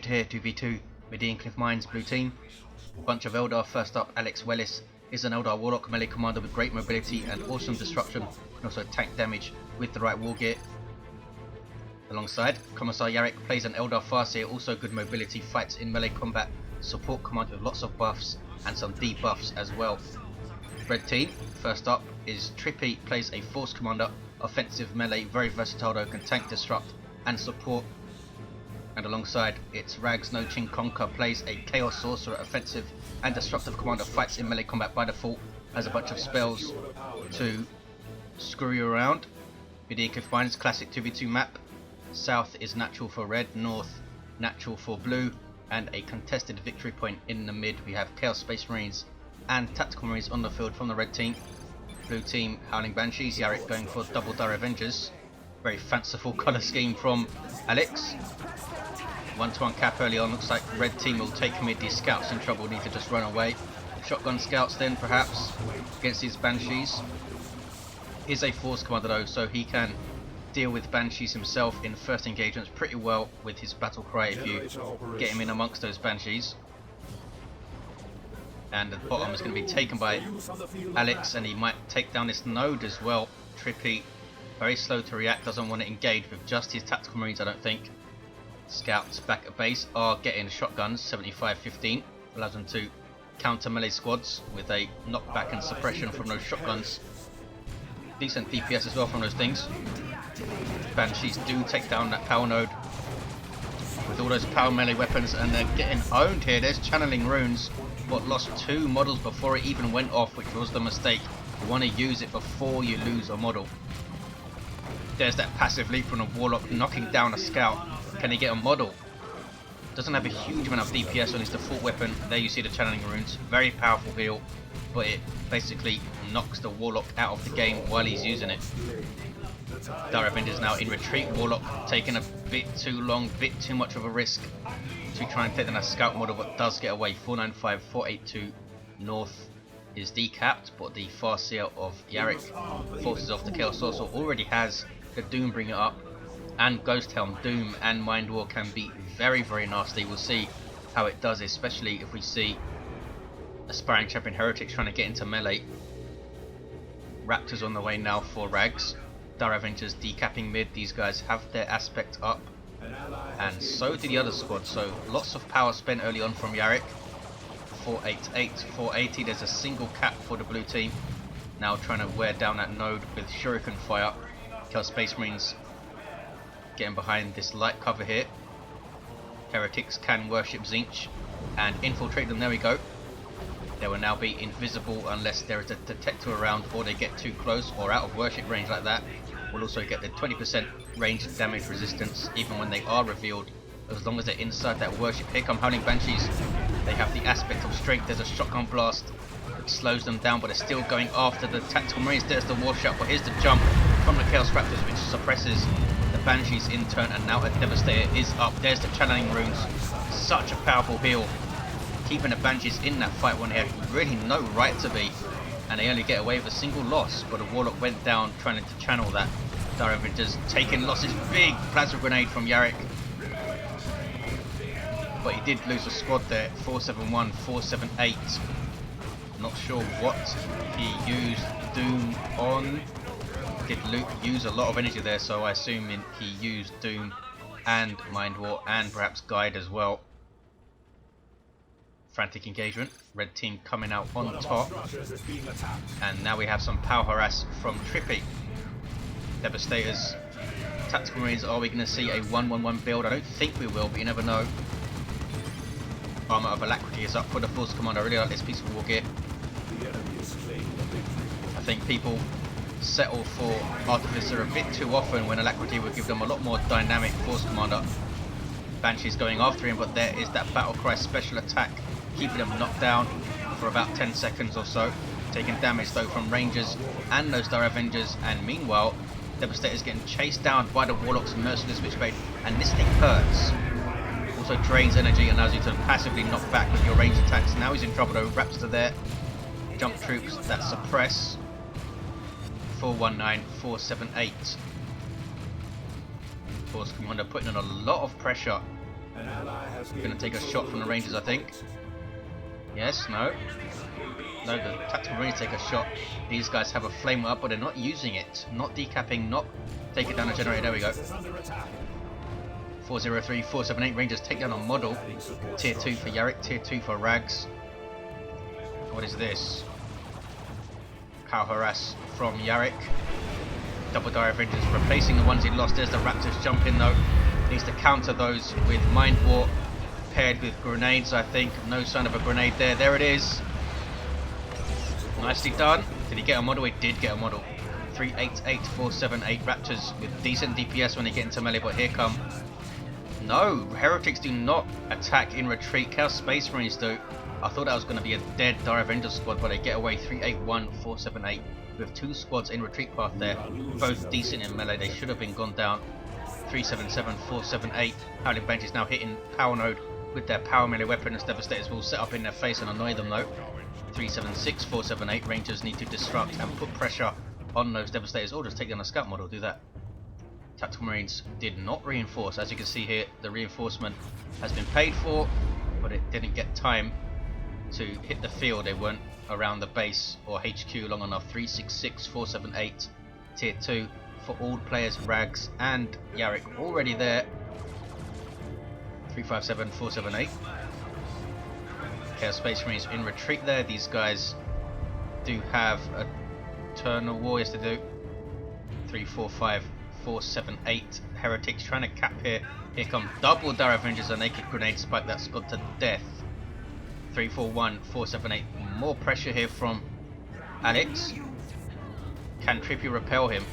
here, 2v2, Medean Cliff Mines, blue team. Bunch of Eldar. First up, Alexwellace is an Eldar Warlock melee commander with great mobility and awesome disruption, and also tank damage with the right war gear. Alongside, Commissar Yarrick plays an Eldar Farseer, also good mobility, fights in melee combat, support commander with lots of buffs and some debuffs as well. Red team, first up is Trippy, plays a Force commander, offensive melee, very versatile though, can tank, disrupt and support. And alongside, it's Rags no Chinkonka, plays a Chaos Sorcerer, offensive and disruptive commander, fights in melee combat by default, has a bunch of spells to screw you around. Medean Cliff Mines, classic 2v2 map. South is natural for red, north natural for blue, and a contested victory point in the mid. We have Chaos Space Marines and Tactical Marines on the field from the red team. Blue team, Howling Banshees, Yarrick going for double Dire Avengers. Very fanciful colour scheme from Alex. 1-to-1 cap early on, looks like red team will take mid. These scouts in trouble, need to just run away. Shotgun scouts then perhaps against these Banshees. Is a Force commander though, so he can deal with Banshees himself in first engagements pretty well with his battle cry if you get him in amongst those Banshees. And the bottom is going to be taken by Alex, and he might take down this node as well. Trippy, very slow to react, doesn't want to engage with just his Tactical Marines, I don't think. Scouts back at base are getting shotguns, 75-15, allows them to counter melee squads with a knockback and suppression from those shotguns. Decent DPS as well from those things. Banshees do take down that power node with all those power melee weapons, and they're getting owned here. There's channeling runes, but lost 2 models before it even went off, which was the mistake. You want to use it before you lose a model. There's that passive leap from a Warlock knocking down a scout. Can he get a model? Doesn't have a huge amount of DPS on his default weapon. There you see the channeling runes. Very powerful heal, but it basically knocks the Warlock out of the game while he's using it. Dire Avengers now in retreat. Warlock taking a bit too long, bit too much of a risk to try and take down a scout model, but does get away. 495, 482 north is decapped, but the Farseer of Yarrick forces off the Chaos Sorcerer. Already has the Doom bring it up, and Ghost Helm. Doom and Mind War can be very, very nasty. We'll see how it does, especially if we see Aspiring Champion Heretics trying to get into melee. Raptors on the way now for Rags. Dire Avengers decapping mid. These guys have their aspect up, and so do the other squad, so lots of power spent early on from Yarrick. 488, 480, there's a single cap for the blue team. Now trying to wear down that node with Shuriken fire. Chaos Space Marines getting behind this light cover here. Heretics can worship Zinch and infiltrate them. There we go. They will now be invisible unless there is a detector around, or they get too close or out of worship range like that. We'll also get the 20% range damage resistance even when they are revealed, as long as they're inside that worship. Here come Howling Banshees. They have the aspect of strength. There's a shotgun blast that slows them down, but they're still going after the Tactical Marines. There's the war shot, but here's the jump from the Chaos Raptors, which suppresses the Banshees in turn, and now a Devastator is up. There's the channeling runes. Such a powerful heal, keeping the Banshees in that fight when they had really no right to be, and they only get away with a single loss, but a Warlock went down trying to channel that. Dire Avengers taking losses. Big plasma grenade from Yarrick, but he did lose a squad there. 471, 478. Not sure what he used Doom on. Did Luke use a lot of energy there, so I assume he used Doom and Mind War and perhaps Guide as well. Frantic engagement. Red team coming out on top, and now we have some power harass from Trippy. Devastators, Tactical Marines. Are we going to see a 1-1-1 build? I don't think we will, but you never know. Armour of Alacrity is up for the Force Commander. I really like this piece of war gear. I think people settle for Artificer a bit too often when Alacrity would give them a lot more dynamic Force Commander. Banshee's going after him, but there is that Battle Cry special attack, keeping them knocked down for about 10 seconds or so. Taking damage though from Rangers and those Dire Avengers, and meanwhile Devastator's getting chased down by the Warlock's Merciless Witchblade, and this thing hurts. Also drains energy and allows you to passively knock back with your ranged attacks. Now he's in trouble though. Raptor there. Jump troops that suppress. 419, 478. Force Commander putting on a lot of pressure We're going to take a shot from the Rangers, I think. Yes, no. No, the Tactical Marines take a shot. These guys have a flame up, but they're not using it. Not decapping, not taking down a generator. There we go. 403, 478 Rangers take down a model. Tier 2 for Yarrick, Tier 2 for Rags. What is this? Power harass from Yarrick. Double Dire Avengers replacing the ones he lost. There's the Raptors jumping though. Needs to counter those with Mind War paired with grenades, I think. No sign of a grenade there. There it is. Nicely done. Did he get a model? He did get a model. 388, 478 Raptors with decent DPS when they get into melee, but here come. No, Heretics do not attack in retreat. Chaos Space Marines do. I thought that was going to be a dead Dire Avenger squad, but they get away. 381, 478 with two squads in retreat path there. Both decent in melee. They should have been gone down. 377, 478. Howling Banshees now hitting Power Node with their power melee weapon as Devastators will set up in their face and annoy them though. 376, 478. Rangers need to disrupt and put pressure on those Devastators, or just take down a scout model, do that. Tactical Marines did not reinforce. As you can see here, the reinforcement has been paid for, but it didn't get time to hit the field. They weren't around the base or HQ long enough. 366, 478, Tier 2 for all players, Rags and Yarrick already there. 357, 478. Chaos Space Marines in retreat there. These guys do have a turn of war, yes they do. 345, 478. Heretics trying to cap here. Here come double Dire Avengers, a naked grenade spike that scored to death. 341, 478. More pressure here from Alex. Can Trippy repel him?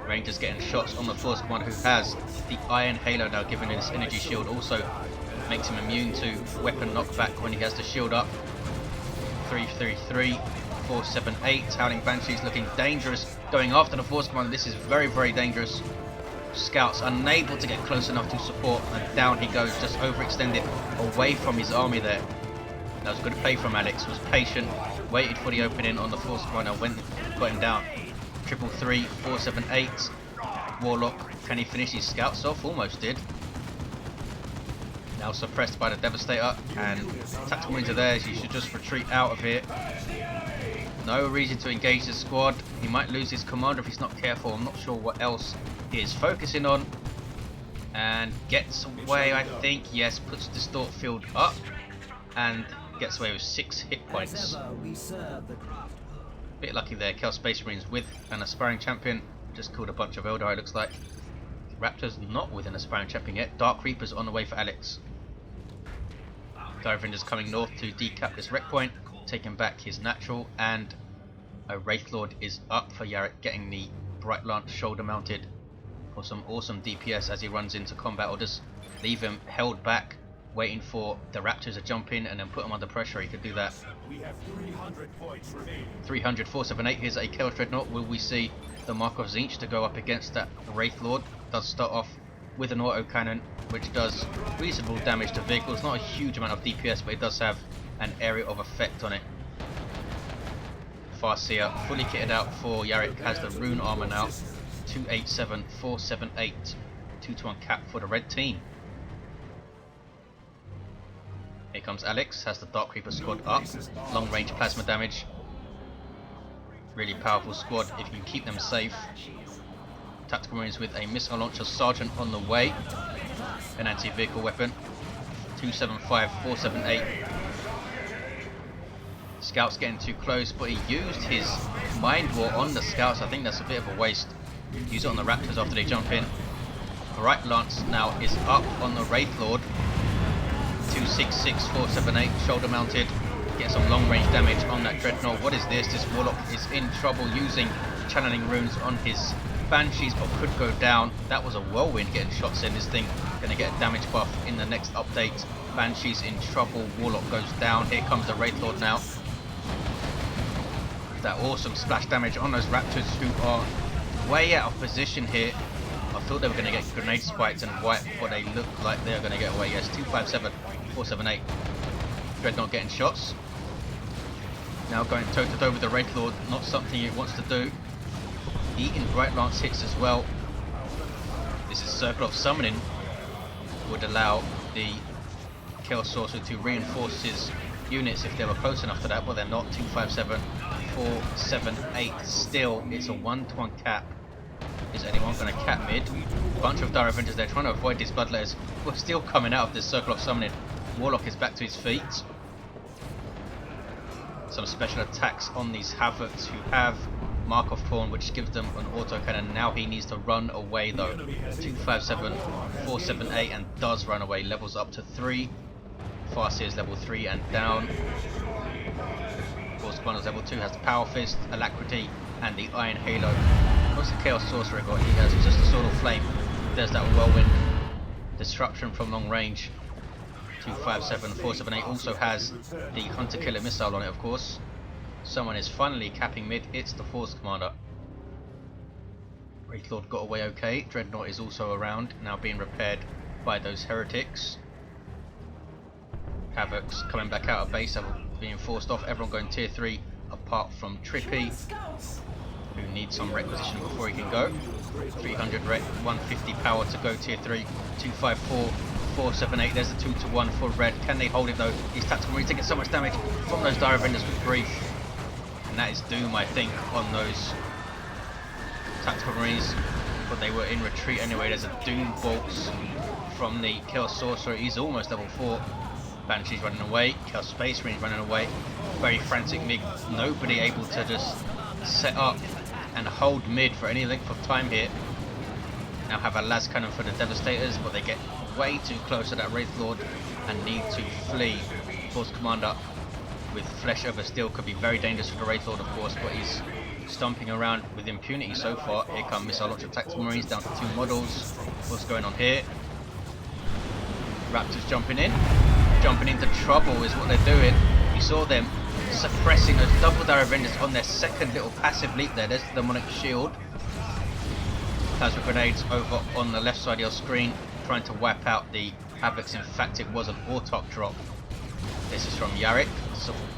Rangers getting shots on the Force Commander, who has the Iron Halo now, giving him this energy shield. Also makes him immune to weapon knockback when he has the shield up. 333, 478. Howling Banshees looking dangerous, going after the Force Commander. This is very, very dangerous. Scouts unable to get close enough to support, and down he goes, just overextended away from his army there. That was good play from Alex. Was patient, waited for the opening on the Force Commander, went, got him down. 333, 478. Warlock, can he finish his scouts off? Almost did. Now suppressed by the Devastator, and Tactical Marines are there. You should just retreat out of here. No reason to engage the squad. He might lose his commander if he's not careful. I'm not sure what else he is focusing on. And gets away, I think. Yes, puts Distort Field up and gets away with 6 hit points. Bit lucky there. Chaos Space Marines with an aspiring champion. Just killed a bunch of Eldar, it looks like. Raptors not with an aspiring champion yet. Dark Reapers on the way for Alex. Dire Avengers coming north to decap this wreck point, taking back his natural, and a Wraithlord is up for Yarrick, getting the Bright Lance shoulder mounted for some awesome DPS as he runs into combat, or just leave him held back, waiting for the Raptors to jump in and then put him under pressure. He could do that. We have 300 points remaining. 300, 478. Here's a Chaos Dreadnought. Will we see the Mark of Tzeentch to go up against that Wraithlord? Does start off with an autocannon, which does reasonable damage to vehicles. Not a huge amount of DPS, but it does have an area of effect on it. Farseer fully kitted out for Yarrick, has the rune armor now. 287, 478, 2-1 cap for the red team. Here comes Alex, has the Dark Reaper squad up. Long range plasma damage. Really powerful squad if you can keep them safe. Tactical Marines with a missile launcher sergeant on the way. An anti-vehicle weapon. 275, 478. Scouts getting too close, but he used his Mind War on the Scouts. I think that's a bit of a waste. Use it on the Raptors after they jump in. Bright Lance now is up on the Wraithlord. 266, 478, shoulder mounted. Get some long range damage on that Dreadnought. What is this? This Warlock is in trouble using channeling runes on his Banshees, but could go down. That was a whirlwind getting shots in. This thing gonna get a damage buff in the next update. Banshees in trouble. Warlock goes down. Here comes the Wraithlord now. That awesome splash damage on those Raptors, who are way out of position here. I thought they were going to get grenade spiked and white, but they look like they're going to get away. Yes, 257, 478. Dreadnought getting shots. Now going toe to toe with the Wraithlord, not something he wants to do. Eating Bright Lance hits as well. This is Circle of Summoning. would allow the Chaos Sorcerer to reinforce his units if they were close enough to that, but they're not. 257, 478. Still, it's a 1-to-1 cap. Is anyone going to cap mid? Bunch of Dire Avengers, they're trying to avoid these Bloodletters. We're still coming out of this circle of summoning. Warlock is back to his feet. Some special attacks on these Havocs who have Mark of Thorn, which gives them an autocannon. Now he needs to run away though. 257, 478, and does run away. Levels up to 3. Farseer is level 3 and down. Force Commander's level 2 has the Power Fist, Alacrity, and the Iron Halo. What's the Chaos Sorcerer got? He has just a Sword of Flame. There's that Whirlwind. Disruption from long range. 257, 478 also has the Hunter Killer Missile on it, of course. Someone is finally capping mid. It's the Force Commander. Wraithlord got away okay. Dreadnought is also around, now being repaired by those heretics. Havocs coming back out of base, being forced off. Everyone going tier 3 apart from Trippy, who needs some requisition before he can go. 300 rec, 150 power to go tier 3. 254, 478. There's a 2-to-1 for red. Can they hold it though? These tactical marines taking so much damage from those Dire Avengers with grief. And that is doom, I think, on those tactical marines. But they were in retreat anyway. There's a doom bolts from the Chaos Sorcerer. He's almost level 4. Banshee's running away. Chaos Space Marine running away. Very frantic MiG. Nobody able to just set up and hold mid for any length of time here. Now have a las cannon for the Devastators, but they get way too close to that Wraithlord and need to flee. Force Commander with flesh over steel could be very dangerous for the Wraithlord, of course, but he's stomping around with impunity so far. Here come missile launcher tactical marines down to 2 models. What's going on here? Raptors jumping into trouble is what they're doing. You saw them suppressing those double Dire Avengers on their second little passive leap there. There's the Demonic Shield. Plasma grenades over on the left side of your screen, trying to wipe out the Havocs. In fact, it was an Autarch drop. This is from Yarrick,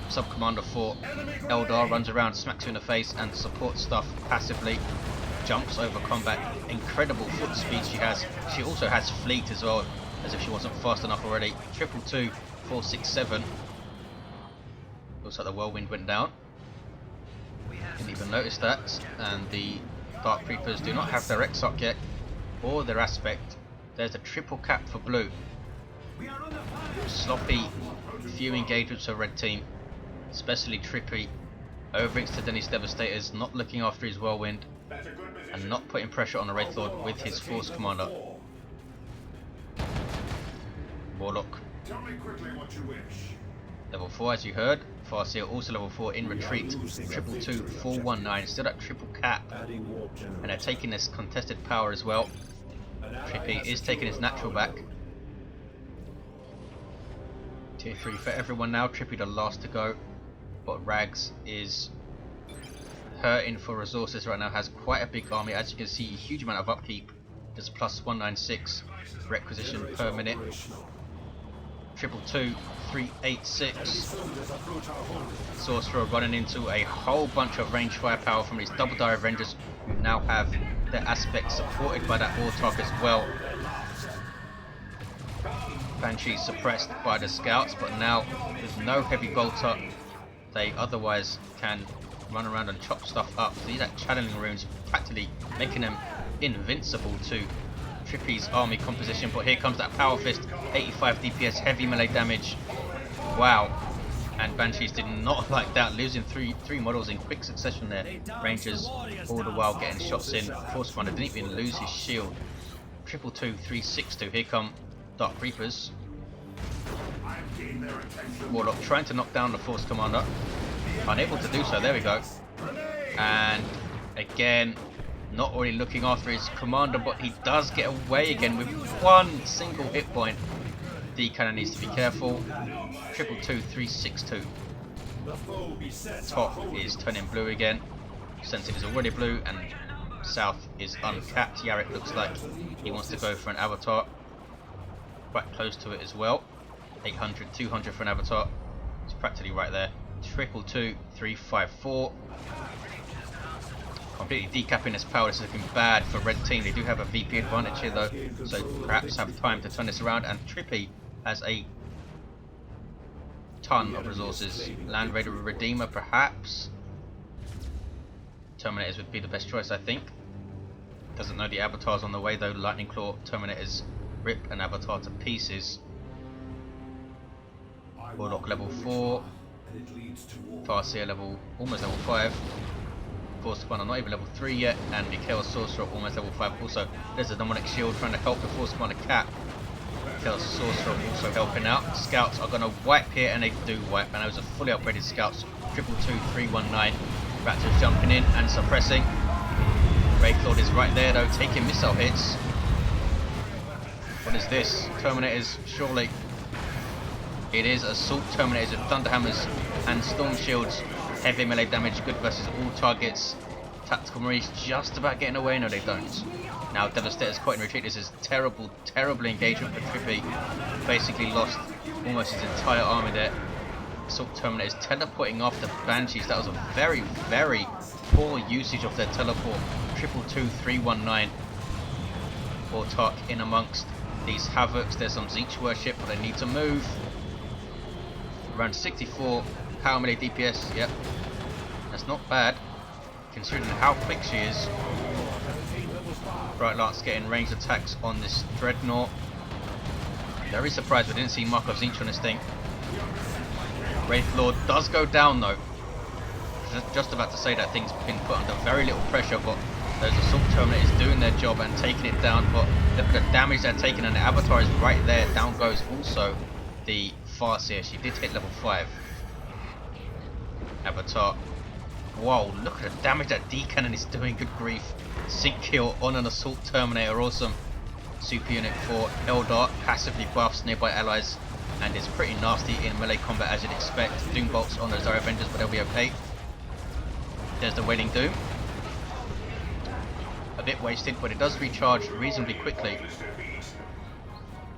sub-commander for Eldar, runs around, smacks you in the face and supports stuff passively. Jumps over combat. Incredible foot speed she has. She also has fleet as well, as if she wasn't fast enough already. 222, 467. Looks like the Whirlwind went down. Didn't even notice that. And the Dark Reapers do not have their Exarch yet, or their Aspect. There's a triple cap for blue. Sloppy, few engagements for red team, especially Trippy. Overextending his Devastators, not looking after his Whirlwind, and not putting pressure on the Wraithlord with his Force Commander. Warlock. Tell me quickly what you wish. Level 4 as you heard. Farseer also level 4 in retreat. 222, 419, still at triple cap. And they're taking this contested power as well. Trippy is taking his natural back. Tier 3 for everyone now. Trippy the last to go. But Rags is hurting for resources right now. Has quite a big army. As you can see, a huge amount of upkeep. Just plus 196 requisition per minute. 222, 386. Sorcerer running into a whole bunch of range firepower from these double Dire Avengers, who now have their Aspect supported by that Autarch as well. Banshee suppressed by the scouts, but now with no heavy bolter, they otherwise can run around and chop stuff up. These are channeling runes, practically making them invincible to Trippy's army composition. But here comes that Power Fist, 85 DPS, heavy melee damage. Wow. And Banshees did not like that, losing three models in quick succession there. Rangers all the while getting shots in. Force Commander didn't even lose his shield. 222, 362. Here come Dark Reapers. Warlock trying to knock down the Force Commander. Unable to do so. There we go. And again, not really looking after his commander, but he does get away again with one single hit point. D cannon needs to be careful. 222, 362. Top is turning blue again. Sensitive is already blue, and south is uncapped. Yarrick looks like he wants to go for an avatar. Quite close to it as well. 800, 200 for an avatar. It's practically right there. 222, 354. Completely decapping his power. This is looking bad for red team. They do have a VP advantage here though, so perhaps have time to turn this around. And Trippy has a ton of resources. Land Raider Redeemer perhaps. Terminators would be the best choice, I think. Doesn't know the Avatar's on the way though. Lightning Claw Terminators rip an Avatar to pieces. Warlock level 4. Farseer level, almost level 5. Force Commander not even level 3 yet. And the Chaos Sorcerer almost level 5 also. There's a Demonic Shield trying to help the Force Commander cap. Chaos Sorcerer also helping out. Scouts are going to wipe here, and they do wipe. And those are fully upgraded scouts. 222-319. Raptors jumping in and suppressing. Wraithlord is right there though, taking missile hits. What is this? Terminators, surely. It is Assault Terminators with Thunderhammers and Storm Shields. Heavy melee damage, good versus all targets. Tactical Marines just about getting away, no they don't. Now Devastator's caught in retreat. This is terrible, terrible engagement for Trippy. Basically lost almost his entire army there. Assault Terminators teleporting after Banshees. That was a very, very poor usage of their teleport. 222-319. Warlock in amongst these Havocs. There's some Zeech worship, but they need to move. Around 64 power melee DPS. Yep, that's not bad considering how quick she is. Bright Lance getting ranged attacks on this Dreadnought. Very surprised we didn't see Mark of Zeech on this thing. Wraithlord does go down though. Just about to say that thing's been put under very little pressure, but those Assault Terminators doing their job and taking it down. But look at the damage they're taking, and the Avatar is right there. Down goes also the Farseer. She did hit level 5. Avatar. Whoa, look at the damage that D-Cannon is doing. Good grief. Sync kill on an Assault Terminator. Awesome. Super unit for Eldar. Passively buffs nearby allies. And it's pretty nasty in melee combat as you'd expect. Doom bolts on those Dire Avengers, but they'll be okay. There's the Wailing Doom. A bit wasted, but it does recharge reasonably quickly.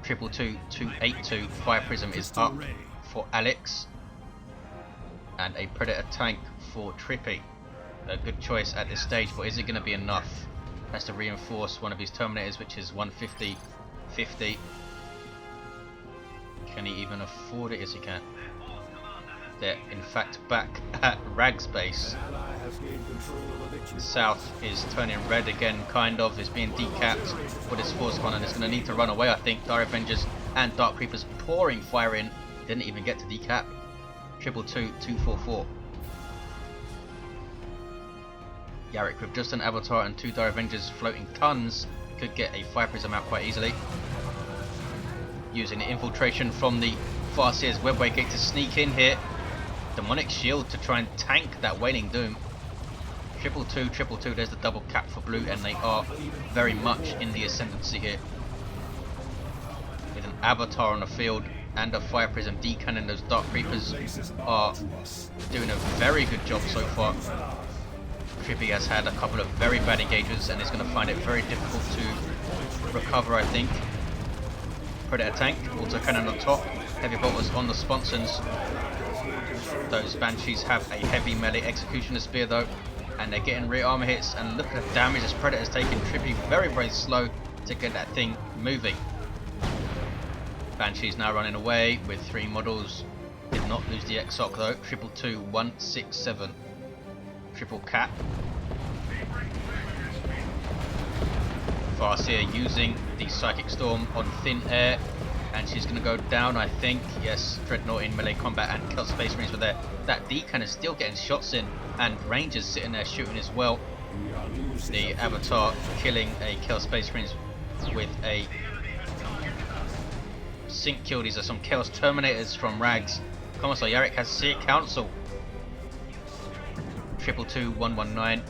222-282 Fire Prism is up for Alex. And a Predator tank for Trippy. A good choice at this stage, but is it going to be enough? Has to reinforce one of his Terminators, which is 150-50. Can he even afford it? Yes, he can. They're in fact back at Rag's base. South is turning red again, kind of. It's being decapped with his Force Con, and it's going to need to run away, I think. Dire Avengers and Dark Creepers pouring fire in. Didn't even get to decap. 222-244. Yarrick with just an Avatar and 2 Dire Avengers floating tons could get a Fire Prism out quite easily. Using the infiltration from the Farseer's Webway Gate to sneak in here. Demonic Shield to try and tank that Wailing Doom. 222, there's the double cap for blue, and they are very much in the ascendancy here. With an Avatar on the field and a Fire Prism D-Cannon, those Dark Creepers are doing a very good job so far. Trippy has had a couple of very bad engagements and is going to find it very difficult to recover, I think. Predator tank, auto cannon on top, heavy bolters on the sponsons. Those Banshees have a heavy melee executioner spear though, and they're getting rear armor hits, and look at the damage this Predator's taking. Trippy very, very slow to get that thing moving. Banshees now running away with 3 models. Did not lose the Exoc though. 222-167. Triple cap. Farseer using the Psychic Storm on thin air, and she's going to go down, I think. Yes, Dreadnought in melee combat, and Kill Space Marines were there. That D-Cannon is still getting shots in, and Rangers sitting there shooting as well. The Avatar killing a Kill Space Marines with a sync kill. These are some Chaos Terminators from Rags. Commissar Yarrick has Seer Council. 222-119.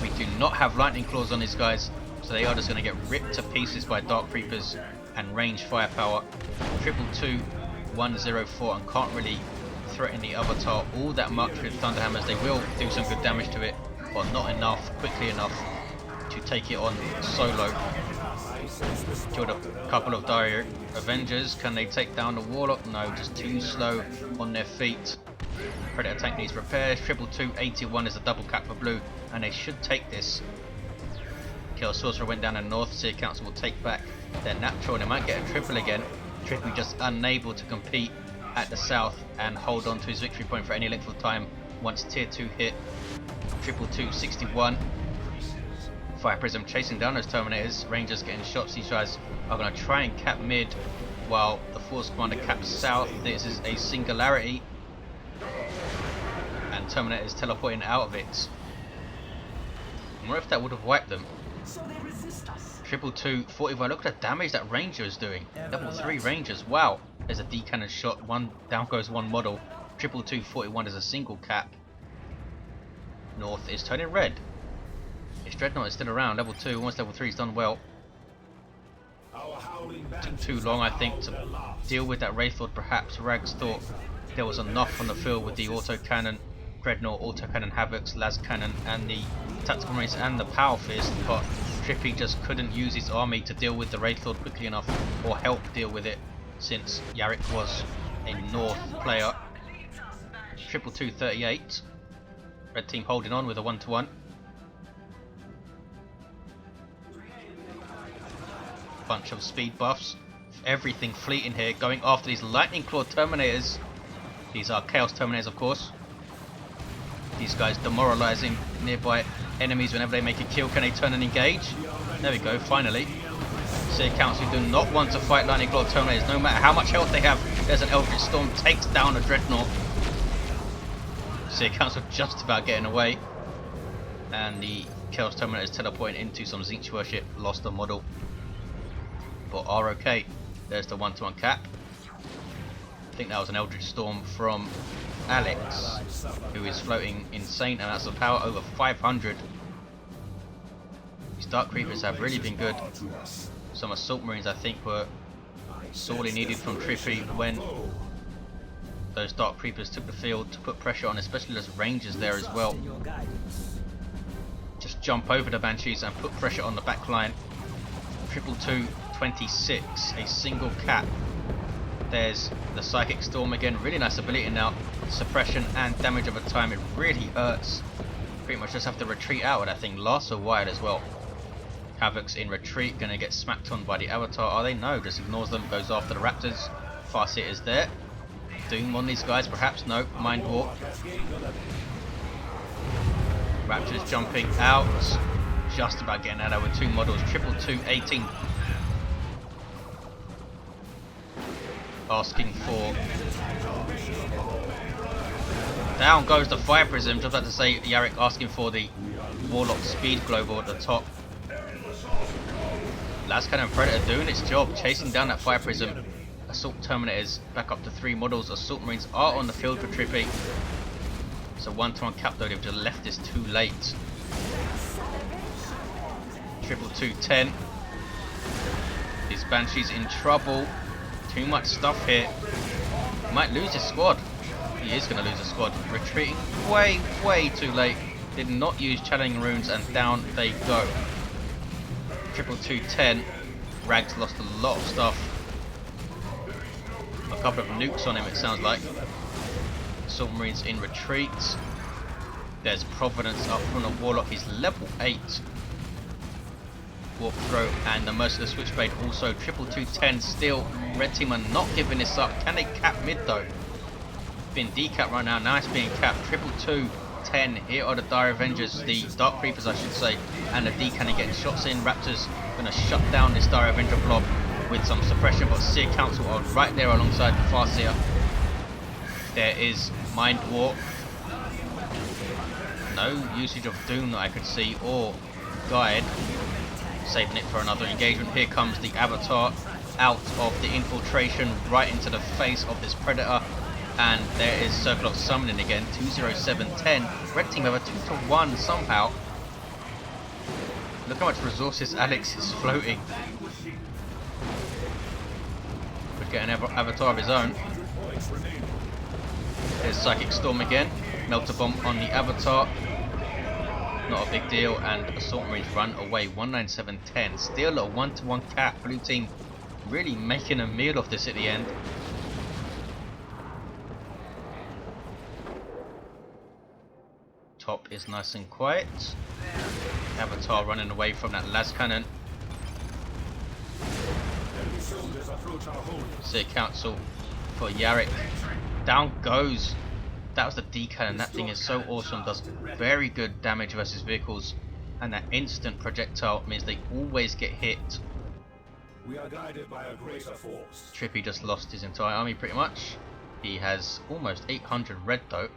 We do not have Lightning Claws on these guys, so they are just going to get ripped to pieces by Dark Creepers and range firepower. 222-104, and can't really threaten the Avatar all that much with Thunderhammers. They will do some good damage to it, but not enough, quickly enough to take it on solo. Killed a couple of Dire Avengers. Can they take down the Warlock? No, just too slow on their feet. Predator tank needs repairs. 22281 is a double cap for blue, and they should take this. Kill Sorcerer went down in north. Seer Council will take back their natural, and they might get a triple again. Trippy just unable to compete at the south and hold on to his victory point for any length of time once tier 2 hit. 22261. Fire Prism chasing down those Terminators. Rangers getting shots. These guys are going to try and cap mid while the Force Commander caps south. This is a singularity, and Terminators teleporting out of it. I wonder if that would have wiped them. 22245. Look at the damage that Ranger is doing. Level 3 Rangers. Wow. There's a D cannon shot. One down goes one model. 22241 is a single cap. North is turning red. His Dreadnought is still around. Level 2, almost level 3. He's done well. Took too long, I think, to deal with that Wraithlord. Perhaps Rags thought there was enough on the field with the autocannon, Dreadnought, autocannon Havocs, las cannon, and the tactical marines and the power fist, but Trippy just couldn't use his army to deal with the Wraithlord quickly enough, or help deal with it, since Yarrick was a north player. 22238. Red team holding on with a 1-to-1. Bunch of speed buffs. Everything fleeting here, going after these Lightning Claw Terminators. These are Chaos Terminators, of course. These guys demoralizing nearby enemies whenever they make a kill. Can they turn and engage? There we go, finally. Seer Council do not want to fight Lightning Claw Terminators, no matter how much health they have. There's an Eldritch Storm, takes down a Dreadnought. Seer Council just about getting away. And the Chaos Terminators teleporting into some Zinch Worship, lost a model, but are okay. There's the 1-to-1 cap. I think that was an Eldritch Storm from Alex, who is floating insane amounts of power, over 500. These Dark Creepers have really been good. Some Assault Marines I think were sorely needed from Trippy when those Dark Creepers took the field to put pressure on, especially those Rangers there as well. Just jump over the Banshees and put pressure on the back line. 22226, a single cap. There's the Psychic Storm again, really nice ability now. Suppression and damage over time, it really hurts. Pretty much just have to retreat out, and that thing lasts a while as well. Havoc's in retreat, gonna get smacked on by the Avatar. Are they? No, just ignores them, goes after the Raptors. Farseer is there. Doom on these guys, perhaps? No, Mind Warp. Raptors jumping out. Just about getting out with two models. 22218. Asking for. Down goes the Fire Prism. Just about to say, Yarrick asking for the Warlock Speed Global at the top. Las Cannon Predator doing its job, chasing down that Fire Prism. Assault Terminators back up to 3 models. Assault Marines are on the field for Trippy. It's a 1-to-1 cap though, they've just left this too late. 22210. These Banshees in trouble. Too much stuff here. Might lose his squad. He is going to lose his squad. Retreating way too late. Did not use Channeling Runes and down they go. 22210. Rags lost a lot of stuff. A couple of nukes on him, it sounds like. Assault Marines in retreat. There's Providence up from the Warlock. He's level 8. Warp Throw and the Merciless Switchblade also. 22210 still. Red team are not giving this up. Can they cap mid though? Being decapped right now. Now it's being capped. 22210. Here are the Dire Avengers, the Dark Creepers I should say, and the D cannon getting shots in. Raptors gonna shut down this Dire Avenger blob with some suppression, but Seer Council are right there alongside the Farseer. There is Mind Warp. No usage of Doom that I could see, or Guide. Saving it for another engagement. Here comes the Avatar out of the infiltration right into the face of this Predator. And there is Circle of Summoning again. 20710. Red team have a 2-to-1 somehow. Look how much resources Alex is floating. Could get an Avatar of his own. There's Psychic Storm again. Melter Bomb on the Avatar. Not a big deal, and Assault Marines run away. 19710. Still a 1-to-1 cap. Blue team really making a meal of this at the end. Top is nice and quiet. Avatar running away from that las cannon. Enemy soldiers approach our hold. Seer Council for Yarrick. Down goes. That was the D cannon. That thing is so awesome. Does very good damage versus vehicles. And that instant projectile means they always get hit. We are guided by a greater force. Trippy just lost his entire army pretty much. He has almost 800 red though.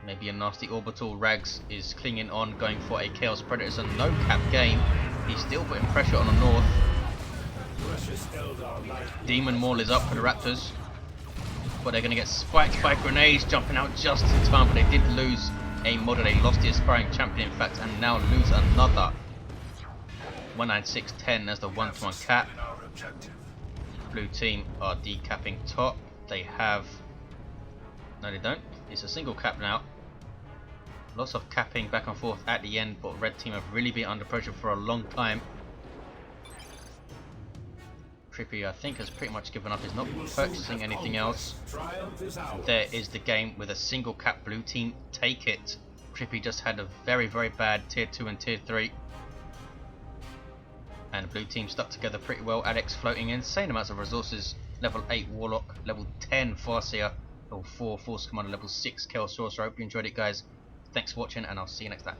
Maybe a nasty orbital. Rags is clinging on, going for a Chaos Predator. It's a no cap game. He's still putting pressure on the north. Precious Eldar light. Demon Maul is up for the Raptors. But they're going to get spiked by grenades jumping out just in time. But they did lose a model. They lost the aspiring champion in fact, and now lose another. 196-10 as the 1-to-1 cap. Blue team are decapping top. They have... No, they don't. It's a single cap now. Lots of capping back and forth at the end, but red team have really been under pressure for a long time. Trippy, I think, has pretty much given up. He's not purchasing anything else. There is the game with a single cap. Blue team take it. Trippy just had a very, very bad tier 2 and tier 3. And blue team stuck together pretty well. Alex floating insane amounts of resources. Level 8 Warlock, level 10 Farseer, level 4 Force Commander, level 6 Sorcerer. I hope you enjoyed it, guys. Thanks for watching, and I'll see you next time.